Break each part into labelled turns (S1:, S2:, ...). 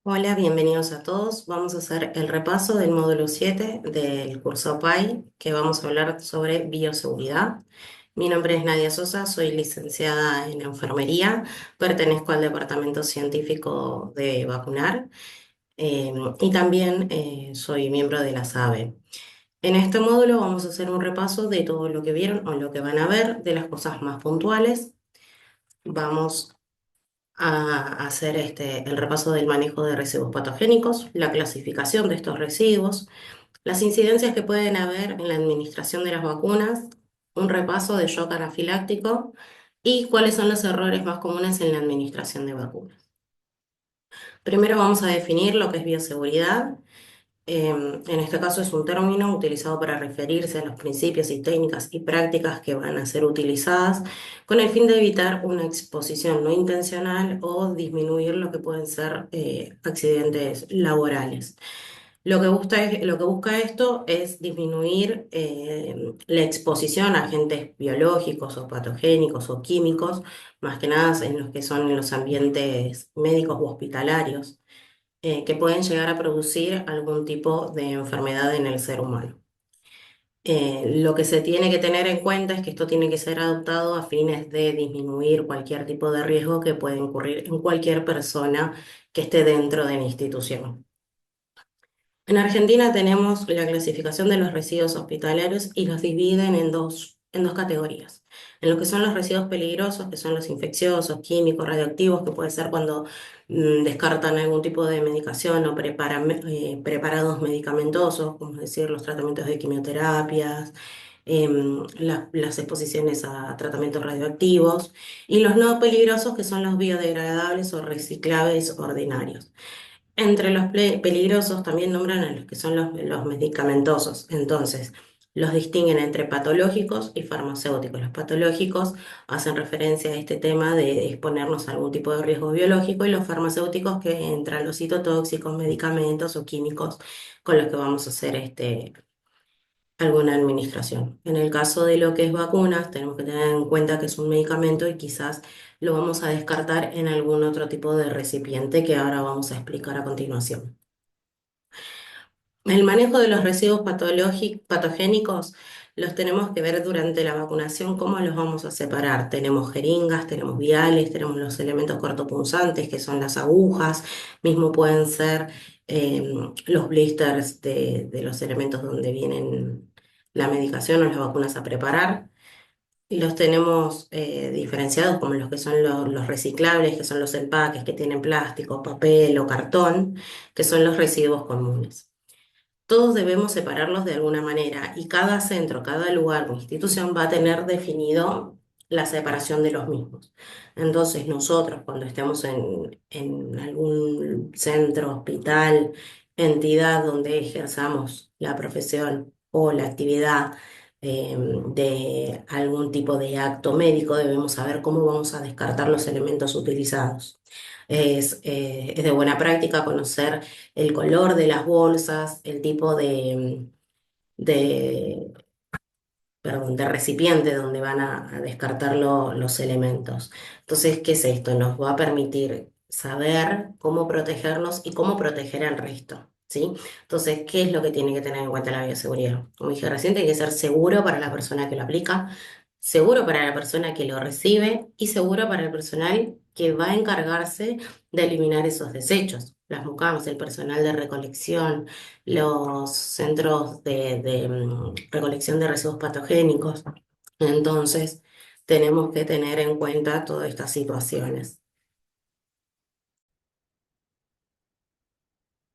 S1: Hola, bienvenidos a todos. Vamos a hacer el repaso del módulo 7 del curso PAI, que vamos a hablar sobre bioseguridad. Mi nombre es Nadia Sosa, soy licenciada en enfermería, pertenezco al departamento científico de vacunar y también soy miembro de la SABE. En este módulo vamos a hacer un repaso de todo lo que vieron o lo que van a ver, de las cosas más puntuales. Vamos a hacer el repaso del manejo de residuos patogénicos, la clasificación de estos residuos, las incidencias que pueden haber en la administración de las vacunas, un repaso de shock anafiláctico y cuáles son los errores más comunes en la administración de vacunas. Primero vamos a definir lo que es bioseguridad. En este caso es un término utilizado para referirse a los principios y técnicas y prácticas que van a ser utilizadas con el fin de evitar una exposición no intencional o disminuir lo que pueden ser accidentes laborales. Lo que busca esto es disminuir la exposición a agentes biológicos o patogénicos o químicos, más que nada en los que son en los ambientes médicos u hospitalarios que pueden llegar a producir algún tipo de enfermedad en el ser humano. Lo que se tiene que tener en cuenta es que esto tiene que ser adoptado a fines de disminuir cualquier tipo de riesgo que puede incurrir en cualquier persona que esté dentro de la institución. En Argentina tenemos la clasificación de los residuos hospitalarios y los dividen en dos categorías. En lo que son los residuos peligrosos, que son los infecciosos, químicos, radioactivos, que puede ser cuando descartan algún tipo de medicación o preparados medicamentosos, como es decir, los tratamientos de quimioterapias, las exposiciones a tratamientos radioactivos, y los no peligrosos, que son los biodegradables o reciclables ordinarios. Entre los peligrosos también nombran a los que son los medicamentosos. Entonces, los distinguen entre patológicos y farmacéuticos. Los patológicos hacen referencia a este tema de exponernos a algún tipo de riesgo biológico y los farmacéuticos que entran los citotóxicos, medicamentos o químicos con los que vamos a hacer alguna administración. En el caso de lo que es vacunas, tenemos que tener en cuenta que es un medicamento y quizás lo vamos a descartar en algún otro tipo de recipiente que ahora vamos a explicar a continuación. El manejo de los residuos patogénicos los tenemos que ver durante la vacunación, cómo los vamos a separar. Tenemos jeringas, tenemos viales, tenemos los elementos cortopunzantes, que son las agujas, mismo pueden ser los blisters de los elementos donde vienen la medicación o las vacunas a preparar. Y los tenemos diferenciados como los que son los reciclables, que son los empaques que tienen plástico, papel o cartón, que son los residuos comunes. Todos debemos separarlos de alguna manera y cada centro, cada lugar o institución va a tener definido la separación de los mismos. Entonces, nosotros cuando estemos en algún centro, hospital, entidad donde ejerzamos la profesión o la actividad de algún tipo de acto médico, debemos saber cómo vamos a descartar los elementos utilizados. Es de buena práctica conocer el color de las bolsas, el tipo de, perdón, de recipiente donde van a descartar los elementos. Entonces, ¿qué es esto? Nos va a permitir saber cómo protegernos y cómo proteger al resto. ¿Sí? Entonces, ¿qué es lo que tiene que tener en cuenta la bioseguridad? Como dije recién, tiene que ser seguro para la persona que lo aplica, seguro para la persona que lo recibe y seguro para el personal que va a encargarse de eliminar esos desechos. Las mucamas, el personal de recolección, los centros de recolección de residuos patogénicos. Entonces, tenemos que tener en cuenta todas estas situaciones.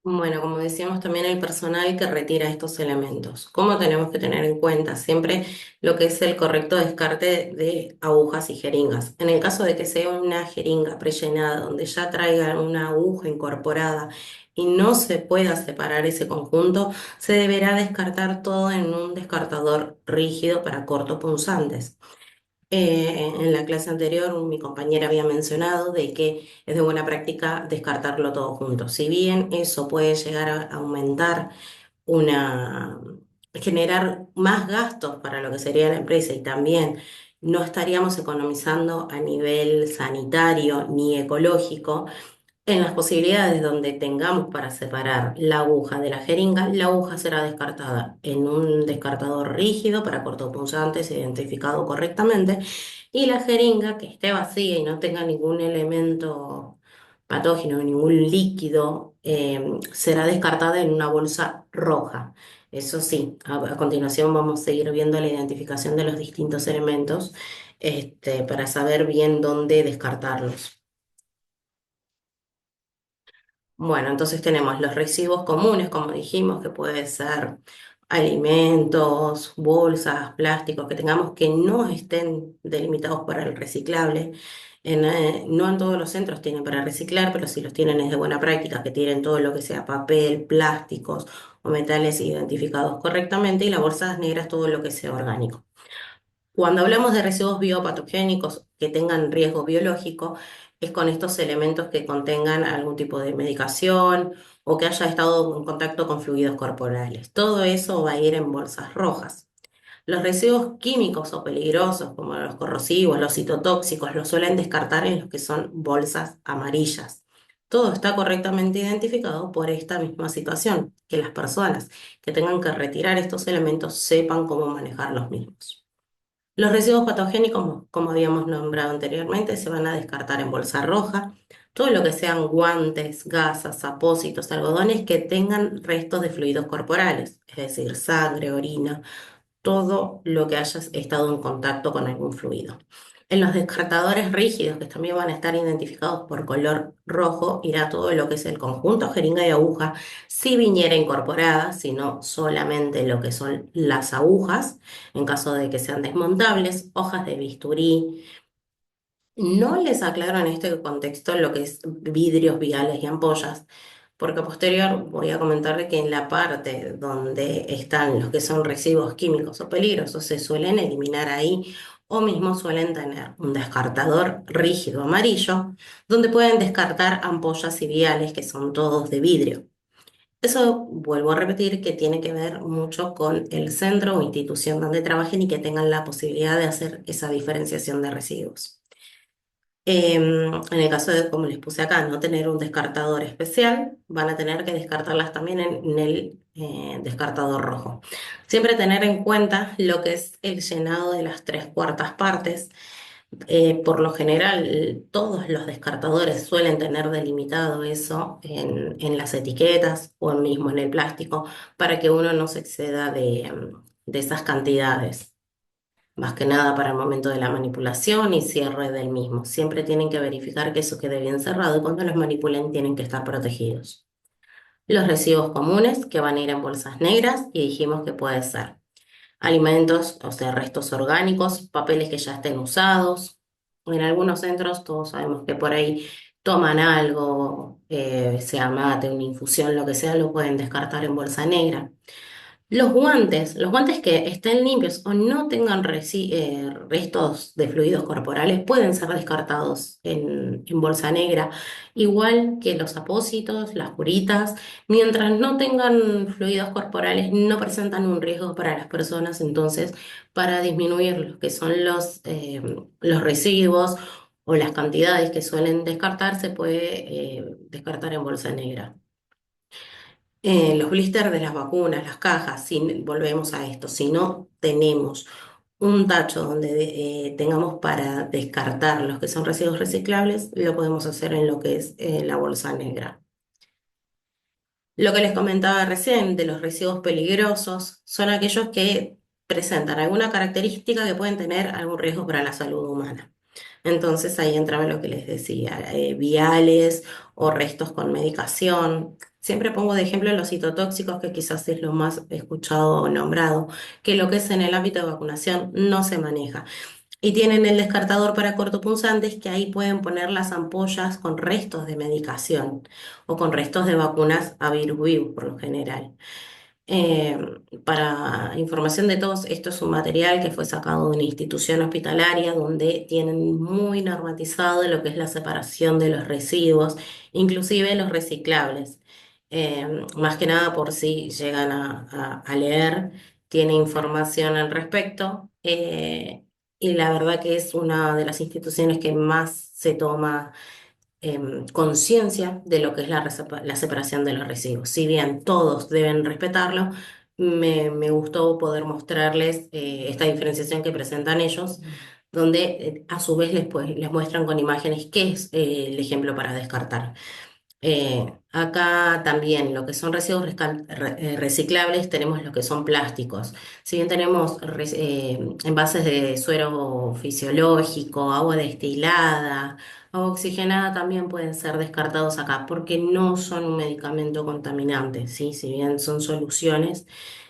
S1: Bueno, como decíamos también el personal que retira estos elementos. ¿Cómo tenemos que tener en cuenta siempre lo que es el correcto descarte de agujas y jeringas? En el caso de que sea una jeringa prellenada donde ya traiga una aguja incorporada y no se pueda separar ese conjunto, se deberá descartar todo en un descartador rígido para cortopunzantes. En la clase anterior, mi compañera había mencionado de que es de buena práctica descartarlo todo junto. Si bien eso puede llegar a aumentar una, generar más gastos para lo que sería la empresa y también no estaríamos economizando a nivel sanitario ni ecológico, En las posibilidades donde tengamos para separar la aguja de la aguja será descartada en un descartador rígido para cortopunzantes identificado correctamente y la jeringa que esté vacía y no tenga ningún elemento patógeno, ningún líquido, será descartada en una bolsa roja. Eso sí, a continuación vamos a seguir viendo la identificación de los distintos elementos, para saber bien dónde descartarlos. Bueno, entonces tenemos los residuos comunes, como dijimos, que puede ser alimentos, bolsas, plásticos, que tengamos que no estén delimitados para el reciclable. No en todos los centros tienen para reciclar, pero si los tienen es de buena práctica, que tienen todo lo que sea papel, plásticos o metales identificados correctamente, y las bolsas negras todo lo que sea orgánico. Cuando hablamos de residuos biopatogénicos que tengan riesgo biológico, es con estos elementos que contengan algún tipo de medicación o que haya estado en contacto con fluidos corporales. Todo eso va a ir en bolsas rojas. Los residuos químicos o peligrosos, como los corrosivos, los citotóxicos, los suelen descartar en los que son bolsas amarillas. Todo está correctamente identificado por esta misma situación, que las personas que tengan que retirar estos elementos sepan cómo manejar los mismos. Los residuos patogénicos, como habíamos nombrado anteriormente, se van a descartar en bolsa roja. Todo lo que sean guantes, gasas, apósitos, algodones que tengan restos de fluidos corporales, es decir, sangre, orina, todo lo que haya estado en contacto con algún fluido. En los descartadores rígidos, que también van a estar identificados por color rojo, irá todo lo que es el conjunto jeringa y aguja, si viniera incorporada, sino solamente lo que son las agujas, en caso de que sean desmontables, hojas de bisturí. No les aclaro en este contexto lo que es vidrios, viales y ampollas, porque a posterior voy a comentar que en la parte donde están los que son residuos químicos o peligrosos se suelen eliminar ahí o mismo suelen tener un descartador rígido amarillo donde pueden descartar ampollas y viales que son todos de vidrio. Eso vuelvo a repetir que tiene que ver mucho con el centro o institución donde trabajen y que tengan la posibilidad de hacer esa diferenciación de residuos. En el caso de, como les puse acá, no tener un descartador especial, van a tener que descartarlas también en el descartador rojo. Siempre tener en cuenta lo que es el llenado de las tres cuartas partes. Por lo general, todos los descartadores suelen tener delimitado eso en las etiquetas o mismo en el plástico para que uno no se exceda de esas cantidades más que nada para el momento de la manipulación y cierre del mismo. Siempre tienen que verificar que eso quede bien cerrado y cuando los manipulen tienen que estar protegidos. Los residuos comunes que van a ir en bolsas negras y dijimos que puede ser alimentos, o sea, restos orgánicos, papeles que ya estén usados. En algunos centros todos sabemos que por ahí toman algo, sea mate, una infusión, lo que sea, lo pueden descartar en bolsa negra. Los guantes que estén limpios o no tengan restos de fluidos corporales pueden ser descartados en bolsa negra, igual que los apósitos, las curitas, mientras no tengan fluidos corporales, no presentan un riesgo para las personas, entonces para disminuir lo que son los residuos o las cantidades que suelen descartar, se puede descartar en bolsa negra. Los blisters de las vacunas, las cajas, si volvemos a esto, si no tenemos un tacho donde tengamos para descartar los que son residuos reciclables, lo podemos hacer en lo que es la bolsa negra. Lo que les comentaba recién de los residuos peligrosos son aquellos que presentan alguna característica que pueden tener algún riesgo para la salud humana. Entonces ahí entraba lo que les decía, viales o restos con medicación. Siempre pongo de ejemplo los citotóxicos, que quizás es lo más escuchado o nombrado, que lo que es en el ámbito de vacunación no se maneja. Y tienen el descartador para cortopunzantes que ahí pueden poner las ampollas con restos de medicación o con restos de vacunas a virus vivo por lo general. Eh, para información de todos, esto es un material que fue sacado de una institución hospitalaria donde tienen muy normatizado lo que es la separación de los residuos, inclusive los reciclables. Más que nada por si llegan a leer, tiene información al respecto. Y la verdad que es una de las instituciones que más se toma conciencia de lo que es la separación de los residuos. Si bien todos deben respetarlo, me gustó poder mostrarles esta diferenciación que presentan ellos, donde a su vez les muestran con imágenes qué es el ejemplo para descartar. Acá también lo que son residuos reciclables tenemos lo que son plásticos. Si bien tenemos envases de suero fisiológico, agua destilada, agua oxigenada, también pueden ser descartados acá porque no son un medicamento contaminante, ¿sí? Si bien son soluciones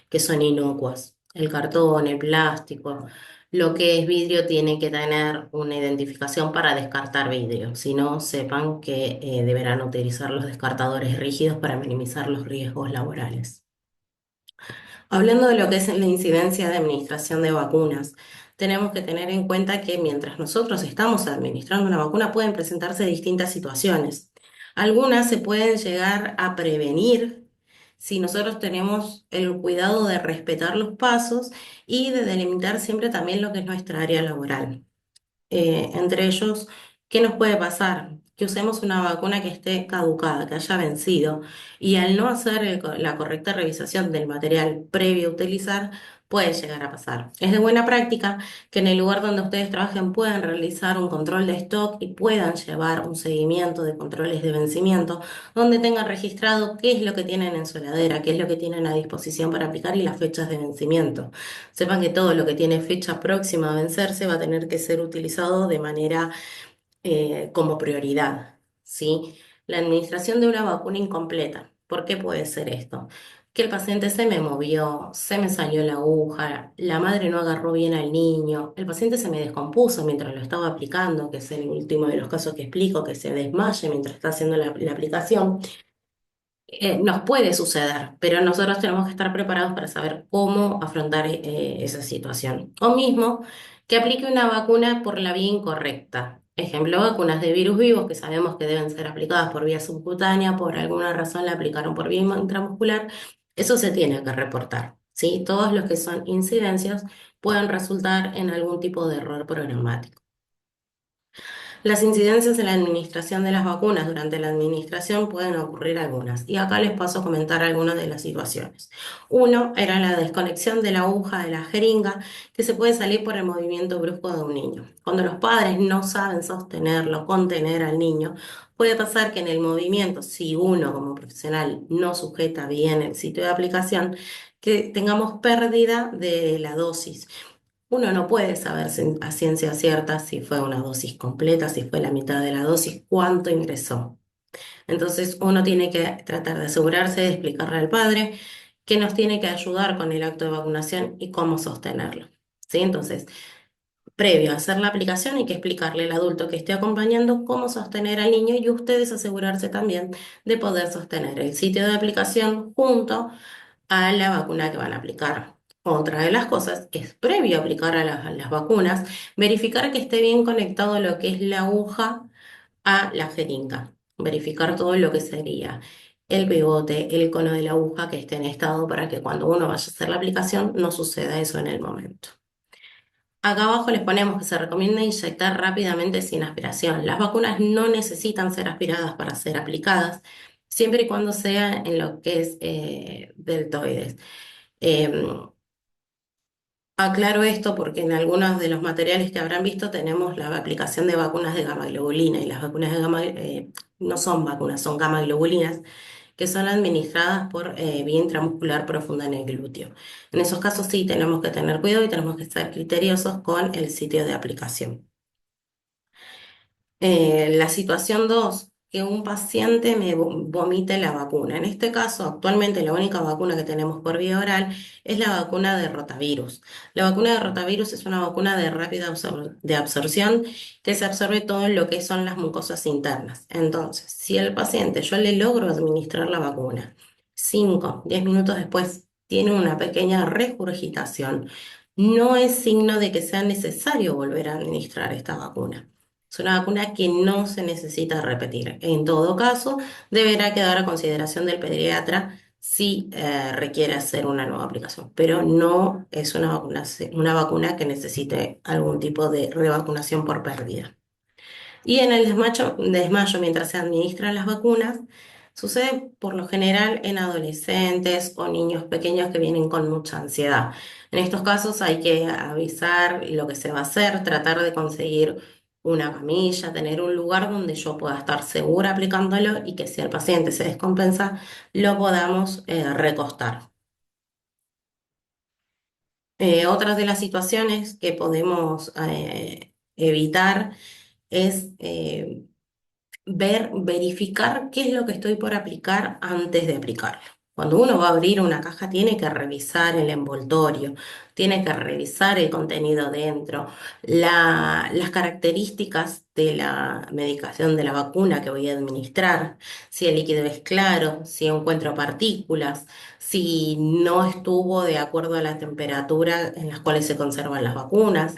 S1: que son inocuas. El cartón, el plástico. Lo que es vidrio tiene que tener una identificación para descartar vidrio, si no, sepan que deberán utilizar los descartadores rígidos para minimizar los riesgos laborales. Hablando de lo que es la incidencia de administración de vacunas, tenemos que tener en cuenta que mientras nosotros estamos administrando una vacuna pueden presentarse distintas situaciones. Algunas se pueden llegar a prevenir si nosotros tenemos el cuidado de respetar los pasos y de delimitar siempre también lo que es nuestra área laboral. Entre ellos, ¿qué nos puede pasar? Que usemos una vacuna que esté caducada, que haya vencido, y al no hacer la correcta revisación del material previo a utilizar, puede llegar a pasar. Es de buena práctica que en el lugar donde ustedes trabajen puedan realizar un control de stock y puedan llevar un seguimiento de controles de vencimiento, donde tengan registrado qué es lo que tienen en su heladera, qué es lo que tienen a disposición para aplicar y las fechas de vencimiento. Sepan que todo lo que tiene fecha próxima a vencerse va a tener que ser utilizado de manera como prioridad, ¿sí? La administración de una vacuna incompleta. ¿Por qué puede ser esto? Que el paciente se me movió, se me salió la aguja, la madre no agarró bien al niño, el paciente se me descompuso mientras lo estaba aplicando, que es el último de los casos que explico, que se desmaye mientras está haciendo la aplicación. Nos puede suceder, pero nosotros tenemos que estar preparados para saber cómo afrontar esa situación. O mismo que aplique una vacuna por la vía incorrecta. Ejemplo, vacunas de virus vivos que sabemos que deben ser aplicadas por vía subcutánea, por alguna razón la aplicaron por vía intramuscular. Eso se tiene que reportar, ¿sí? Todos los que son incidencias pueden resultar en algún tipo de error programático. Las incidencias en la administración de las vacunas durante la administración pueden ocurrir algunas, y acá les paso a comentar algunas de las situaciones. Uno era la desconexión de la aguja de la jeringa, que se puede salir por el movimiento brusco de un niño. Cuando los padres no saben sostenerlo, contener al niño, puede pasar que en el movimiento, si uno como profesional no sujeta bien el sitio de aplicación, que tengamos pérdida de la dosis. Uno no puede saber a ciencia cierta si fue una dosis completa, si fue la mitad de la dosis, cuánto ingresó. Entonces uno tiene que tratar de asegurarse de explicarle al padre que nos tiene que ayudar con el acto de vacunación y cómo sostenerlo. ¿Sí? Entonces, previo a hacer la aplicación hay que explicarle al adulto que esté acompañando cómo sostener al niño y ustedes asegurarse también de poder sostener el sitio de aplicación junto a la vacuna que van a aplicar. Otra de las cosas es, previo a aplicar a las vacunas, verificar que esté bien conectado lo que es la aguja a la jeringa. Verificar todo lo que sería el pegote, el cono de la aguja que esté en estado para que cuando uno vaya a hacer la aplicación no suceda eso en el momento. Acá abajo les ponemos que se recomienda inyectar rápidamente sin aspiración. Las vacunas no necesitan ser aspiradas para ser aplicadas, siempre y cuando sea en lo que es deltoides. Em, Aclaro esto porque en algunos de los materiales que habrán visto tenemos la aplicación de vacunas de gamma globulina y las vacunas de gamma no son vacunas, son gamma globulinas que son administradas por vía intramuscular profunda en el glúteo. En esos casos sí tenemos que tener cuidado y tenemos que ser criteriosos con el sitio de aplicación. La situación 2, que un paciente me vomite la vacuna. En este caso, actualmente la única vacuna que tenemos por vía oral es la vacuna de rotavirus. La vacuna de rotavirus es una vacuna de rápida de absorción que se absorbe todo en lo que son las mucosas internas. Entonces, si el paciente yo le logro administrar la vacuna, 5, 10 minutos después tiene una pequeña regurgitación, no es signo de que sea necesario volver a administrar esta vacuna. Es una vacuna que no se necesita repetir. En todo caso, deberá quedar a consideración del pediatra si requiere hacer una nueva aplicación, pero no es una vacuna que necesite algún tipo de revacunación por pérdida. Y en el desmayo, mientras se administran las vacunas, sucede por lo general en adolescentes o niños pequeños que vienen con mucha ansiedad. En estos casos hay que avisar lo que se va a hacer, tratar de conseguir una camilla, tener un lugar donde yo pueda estar segura aplicándolo y que si el paciente se descompensa, lo podamos recostar. Otras de las situaciones que podemos evitar es verificar qué es lo que estoy por aplicar antes de aplicarlo. Cuando uno va a abrir una caja, tiene que revisar el envoltorio, tiene que revisar el contenido dentro, las características de la medicación de la vacuna que voy a administrar, si el líquido es claro, si encuentro partículas, si no estuvo de acuerdo a la temperatura en las cuales se conservan las vacunas.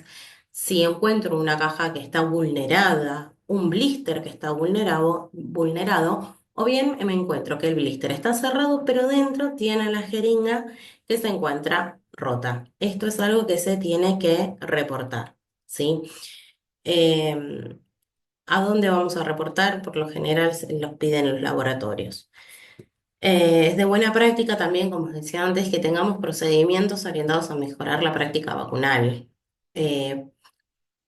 S1: Si encuentro una caja que está vulnerada, un blister que está vulnerado, o bien me encuentro que el blister está cerrado, pero dentro tiene la jeringa que se encuentra rota. Esto es algo que se tiene que reportar, ¿sí? Eh, ¿A dónde vamos a reportar? Por lo general se los piden los laboratorios. Es de buena práctica también, como os decía antes, que tengamos procedimientos orientados a mejorar la práctica vacunal. Eh,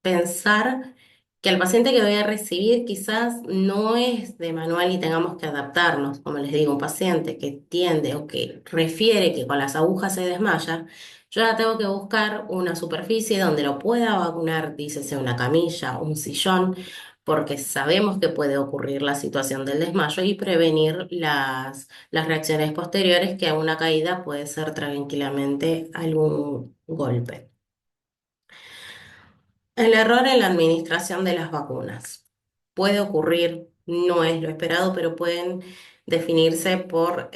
S1: Pensar que el paciente que voy a recibir quizás no es de manual y tengamos que adaptarnos. Como les digo, un paciente que tiende o que refiere que con las agujas se desmaya, yo ya tengo que buscar una superficie donde lo pueda vacunar, dícese una camilla, un sillón, porque sabemos que puede ocurrir la situación del desmayo y prevenir las reacciones posteriores que a una caída puede ser tranquilamente algún golpe. El error en la administración de las vacunas puede ocurrir, no es lo esperado, pero pueden definirse por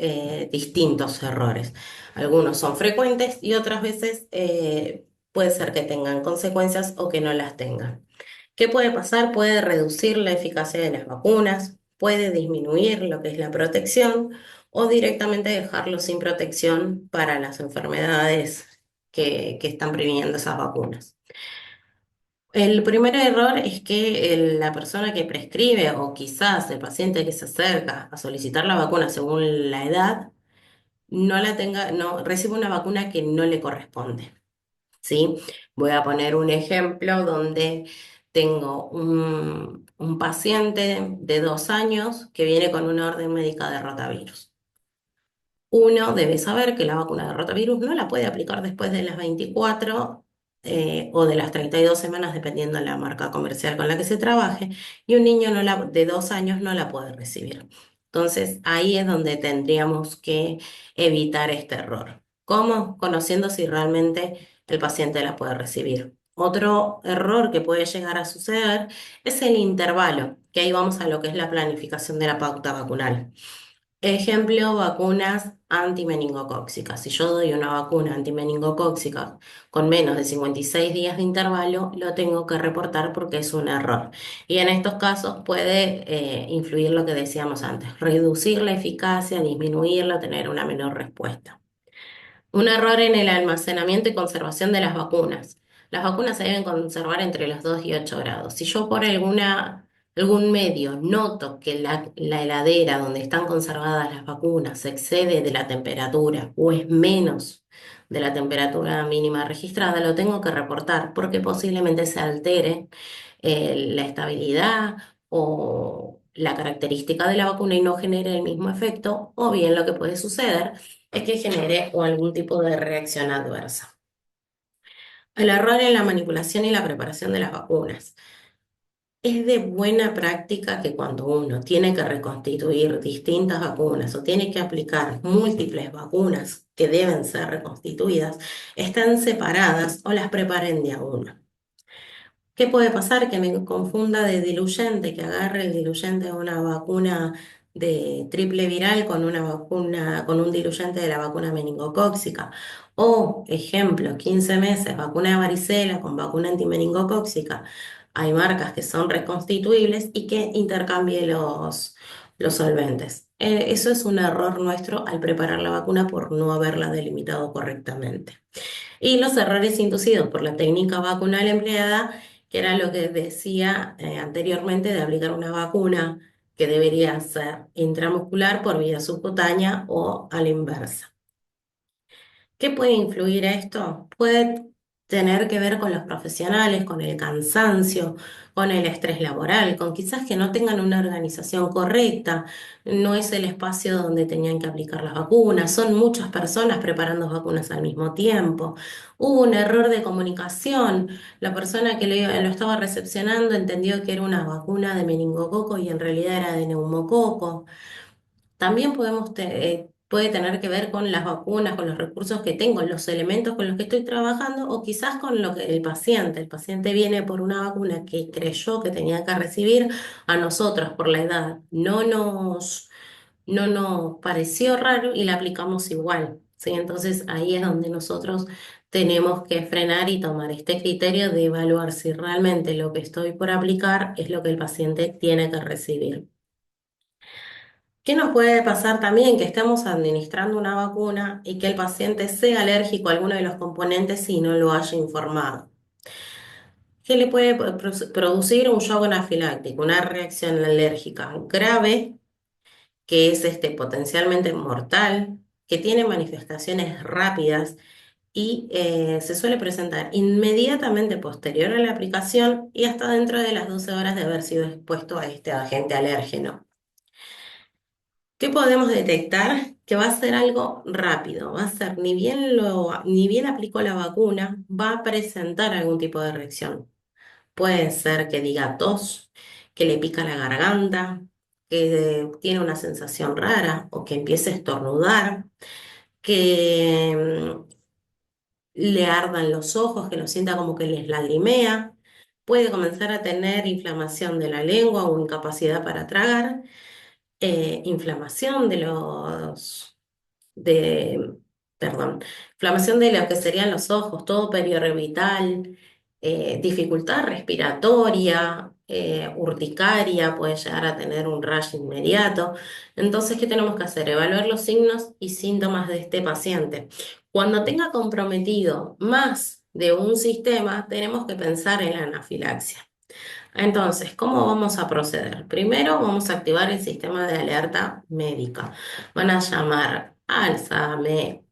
S1: distintos errores. Algunos son frecuentes y otras veces puede ser que tengan consecuencias o que no las tengan. ¿Qué puede pasar? Puede reducir la eficacia de las vacunas, puede disminuir lo que es la protección o directamente dejarlo sin protección para las enfermedades que están previniendo esas vacunas. El primer error es que la persona que prescribe o quizás el paciente que se acerca a solicitar la vacuna según la edad no recibe una vacuna que no le corresponde, ¿sí? Voy a poner un ejemplo donde tengo un paciente de 2 años que viene con una orden médica de rotavirus. Uno debe saber que la vacuna de rotavirus no la puede aplicar después de las 24 o de las 32 semanas, dependiendo de la marca comercial con la que se trabaje, y un niño de 2 años no la puede recibir. Entonces, ahí es donde tendríamos que evitar este error. ¿Cómo? Conociendo si realmente el paciente la puede recibir. Otro error que puede llegar a suceder es el intervalo, que ahí vamos a lo que es la planificación de la pauta vacunal. Ejemplo, vacunas antimeningocóxicas. Si yo doy una vacuna antimeningocóxica con menos de 56 días de intervalo, lo tengo que reportar porque es un error. Y en estos casos puede influir lo que decíamos antes, reducir la eficacia, disminuirla, tener una menor respuesta. Un error en el almacenamiento y conservación de las vacunas. Las vacunas se deben conservar entre los 2 y 8 grados. Si yo por algún medio noto que la heladera donde están conservadas las vacunas se excede de la temperatura o es menos de la temperatura mínima registrada, lo tengo que reportar porque posiblemente se altere la estabilidad o la característica de la vacuna y no genere el mismo efecto, o bien lo que puede suceder es que genere o algún tipo de reacción adversa. El error en la manipulación y la preparación de las vacunas. Es de buena práctica que cuando uno tiene que reconstituir distintas vacunas o tiene que aplicar múltiples vacunas que deben ser reconstituidas, están separadas o las preparen de a una. ¿Qué puede pasar? Que me confunda de diluyente, que agarre el diluyente de una vacuna de triple viral con una vacuna, con un diluyente de la vacuna meningocóxica. O, ejemplo, 15 meses, vacuna de varicela con vacuna antimeningocóxica. Hay marcas que son reconstituibles y que intercambie los solventes. Eso es un error nuestro al preparar la vacuna por no haberla delimitado correctamente. Y los errores inducidos por la técnica vacunal empleada que era lo que decía anteriormente de aplicar una vacuna que debería ser intramuscular por vía subcutánea o a la inversa. ¿Qué puede influir esto? Puede tener que ver con los profesionales, con el cansancio, con el estrés laboral, con quizás que no tengan una organización correcta, no es el espacio donde tenían que aplicar las vacunas, son muchas personas preparando vacunas al mismo tiempo. Hubo un error de comunicación, la persona que lo estaba recepcionando entendió que era una vacuna de meningococo y en realidad era de neumococo. También puede tener que ver con las vacunas, con los recursos que tengo, los elementos con los que estoy trabajando o quizás con lo que el paciente. El paciente viene por una vacuna que creyó que tenía que recibir, a nosotros por la edad no nos pareció raro y la aplicamos igual. ¿Sí? Entonces ahí es donde nosotros tenemos que frenar y tomar este criterio de evaluar si realmente lo que estoy por aplicar es lo que el paciente tiene que recibir. ¿Qué nos puede pasar también? Que estemos administrando una vacuna y que el paciente sea alérgico a alguno de los componentes y no lo haya informado. ¿Qué le puede producir un shock anafiláctico, una reacción alérgica grave, que es potencialmente mortal, que tiene manifestaciones rápidas y se suele presentar inmediatamente posterior a la aplicación y hasta dentro de las 12 horas de haber sido expuesto a este agente alérgeno? ¿Qué podemos detectar? Que va a ser algo rápido, va a ser ni bien aplicó la vacuna, va a presentar algún tipo de reacción. Puede ser que diga tos, que le pica la garganta, que tiene una sensación rara o que empiece a estornudar, que le ardan los ojos, que lo sienta como que les lagrimea. Puede comenzar a tener inflamación de la lengua o incapacidad para tragar, inflamación de, perdón, inflamación de lo que serían los ojos, todo periorbital, dificultad respiratoria, urticaria, puede llegar a tener un rash inmediato. Entonces, ¿qué tenemos que hacer? Evaluar los signos y síntomas de este paciente. Cuando tenga comprometido más de un sistema, tenemos que pensar en la anafilaxia. Entonces, ¿cómo vamos a proceder? Primero vamos a activar el sistema de alerta médica. Van a llamar al SAME,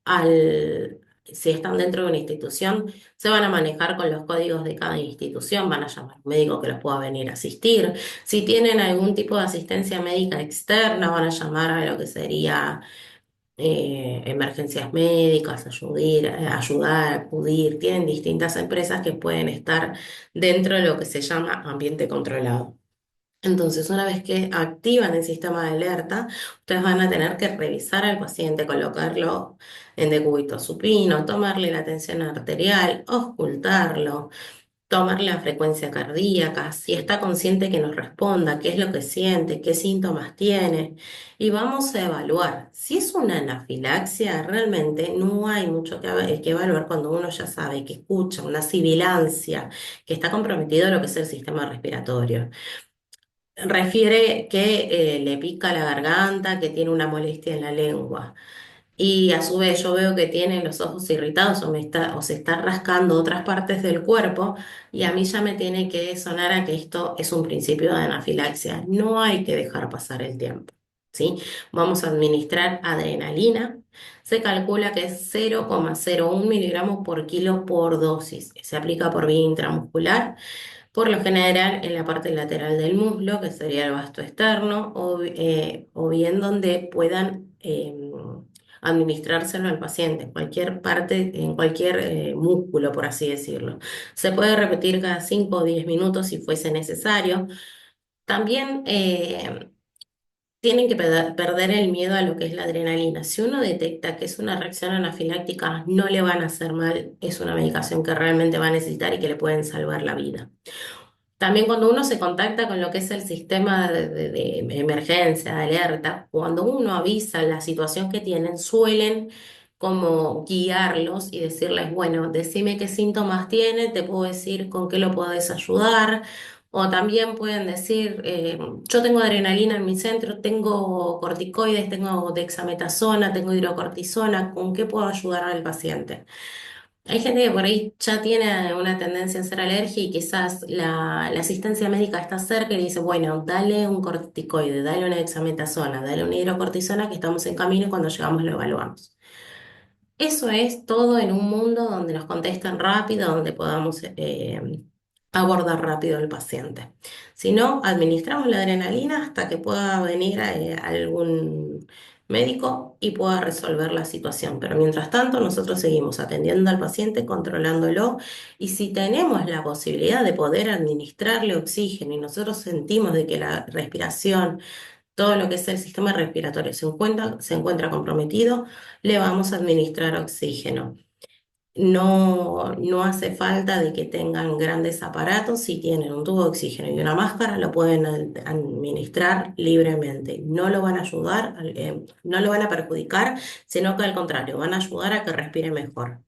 S1: si están dentro de una institución, se van a manejar con los códigos de cada institución, van a llamar a un médico que los pueda venir a asistir. Si tienen algún tipo de asistencia médica externa, van a llamar a lo que sería emergencias médicas, ayudar, acudir. Tienen distintas empresas que pueden estar dentro de lo que se llama ambiente controlado. Entonces, una vez que activan el sistema de alerta, ustedes van a tener que revisar al paciente, colocarlo en decúbito supino, tomarle la tensión arterial, auscultarlo, tomar la frecuencia cardíaca, si está consciente que nos responda, qué es lo que siente, qué síntomas tiene, y vamos a evaluar. Si es una anafilaxia, realmente no hay mucho que evaluar cuando uno ya sabe que escucha una sibilancia, que está comprometido lo que es el sistema respiratorio. Refiere que le pica la garganta, que tiene una molestia en la lengua. Y a su vez yo veo que tiene los ojos irritados o se está rascando otras partes del cuerpo y a mí ya me tiene que sonar a que esto es un principio de anafilaxia. No hay que dejar pasar el tiempo, ¿sí? Vamos a administrar adrenalina. Se calcula que es 0,01 miligramos por kilo por dosis. Se aplica por vía intramuscular. Por lo general en la parte lateral del muslo, que sería el vasto externo, o bien donde puedan administrárselo al paciente, en cualquier parte, en cualquier músculo, por así decirlo. Se puede repetir cada 5 o 10 minutos si fuese necesario. También tienen que perder el miedo a lo que es la adrenalina. Si uno detecta que es una reacción anafiláctica, no le van a hacer mal, es una medicación que realmente va a necesitar y que le pueden salvar la vida. También cuando uno se contacta con lo que es el sistema de emergencia, de alerta, cuando uno avisa la situación que tienen, suelen como guiarlos y decirles, bueno, decime qué síntomas tiene, te puedo decir con qué lo podés ayudar. O también pueden decir, yo tengo adrenalina en mi centro, tengo corticoides, tengo dexametasona, tengo hidrocortisona, ¿con qué puedo ayudar al paciente? Hay gente que por ahí ya tiene una tendencia a ser alergia y quizás la asistencia médica está cerca y dice, bueno, dale un corticoide, dale una dexametasona, dale una hidrocortisona que estamos en camino y cuando llegamos lo evaluamos. Eso es todo en un mundo donde nos contesten rápido, donde podamos abordar rápido al paciente. Si no, administramos la adrenalina hasta que pueda venir algún médico y pueda resolver la situación. Pero mientras tanto, nosotros seguimos atendiendo al paciente, controlándolo, y si tenemos la posibilidad de poder administrarle oxígeno y nosotros sentimos de que la respiración, todo lo que es el sistema respiratorio se encuentra comprometido, le vamos a administrar oxígeno. No hace falta de que tengan grandes aparatos, si tienen un tubo de oxígeno y una máscara, lo pueden administrar libremente. No lo van a ayudar, no lo van a perjudicar, sino que al contrario, van a ayudar a que respire mejor.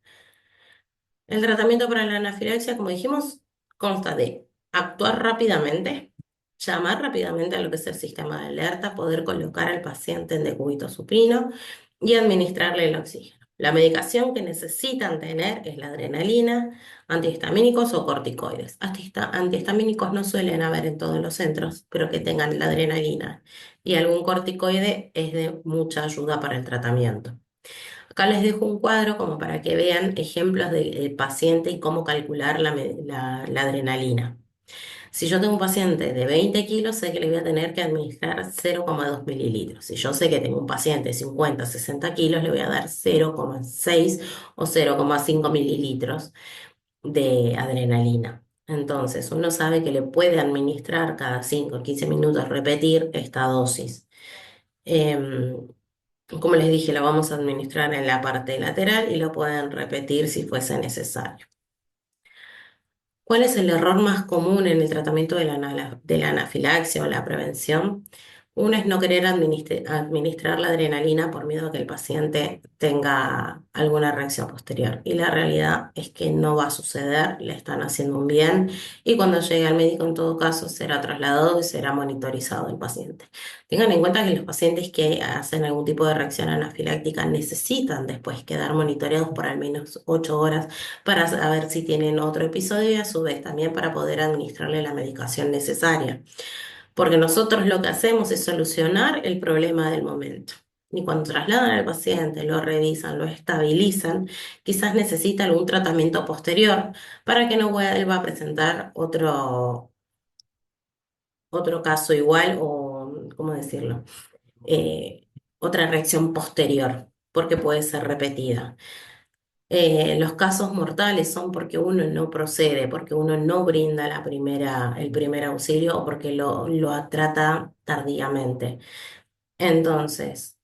S1: El tratamiento para la anafilaxia, como dijimos, consta de actuar rápidamente, llamar rápidamente a lo que es el sistema de alerta, poder colocar al paciente en decúbito supino y administrarle el oxígeno. La medicación que necesitan tener es la adrenalina, antihistamínicos o corticoides. Antihistamínicos no suelen haber en todos los centros, pero que tengan la adrenalina y algún corticoide es de mucha ayuda para el tratamiento. Acá les dejo un cuadro como para que vean ejemplos del paciente y cómo calcular la adrenalina. Si yo tengo un paciente de 20 kilos, sé que le voy a tener que administrar 0,2 mililitros. Si yo sé que tengo un paciente de 50, 60 kilos, le voy a dar 0,6 o 0,5 mililitros de adrenalina. Entonces, uno sabe que le puede administrar cada 5 o 15 minutos, repetir esta dosis. Em, Como les dije, la vamos a administrar en la parte lateral y lo pueden repetir si fuese necesario. ¿Cuál es el error más común en el tratamiento de de la anafilaxia o la prevención? Uno es no querer administrar la adrenalina por miedo a que el paciente tenga alguna reacción posterior. Y la realidad es que no va a suceder, le están haciendo un bien y cuando llegue al médico en todo caso será trasladado y será monitorizado el paciente. Tengan en cuenta que los pacientes que hacen algún tipo de reacción anafiláctica necesitan después quedar monitoreados por al menos 8 horas para saber si tienen otro episodio y a su vez también para poder administrarle la medicación necesaria. Porque nosotros lo que hacemos es solucionar el problema del momento. Y cuando trasladan al paciente, lo revisan, lo estabilizan, quizás necesita algún tratamiento posterior para que no vuelva a presentar otro caso igual o, ¿cómo decirlo? Eh, Otra reacción posterior, porque puede ser repetida. Los casos mortales son porque uno no procede, porque uno no brinda el primer auxilio o porque lo trata tardíamente. Entonces,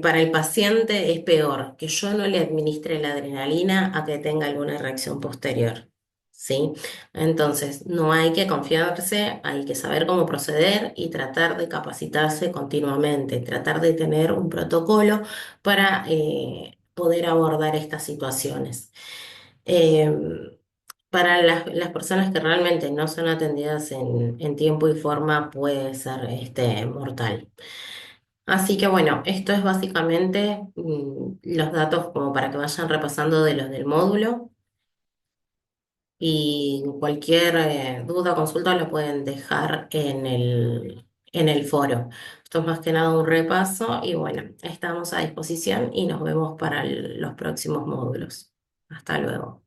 S1: para el paciente es peor que yo no le administre la adrenalina a que tenga alguna reacción posterior. ¿Sí? Entonces, no hay que confiarse, hay que saber cómo proceder y tratar de capacitarse continuamente, tratar de tener un protocolo para poder abordar estas situaciones. Eh, para las personas que realmente no son atendidas en tiempo y forma puede ser mortal. Así que bueno, esto es básicamente los datos como para que vayan repasando de los del módulo y cualquier duda o consulta lo pueden dejar en el foro. Esto es más que nada un repaso y bueno, estamos a disposición y nos vemos para los próximos módulos. Hasta luego.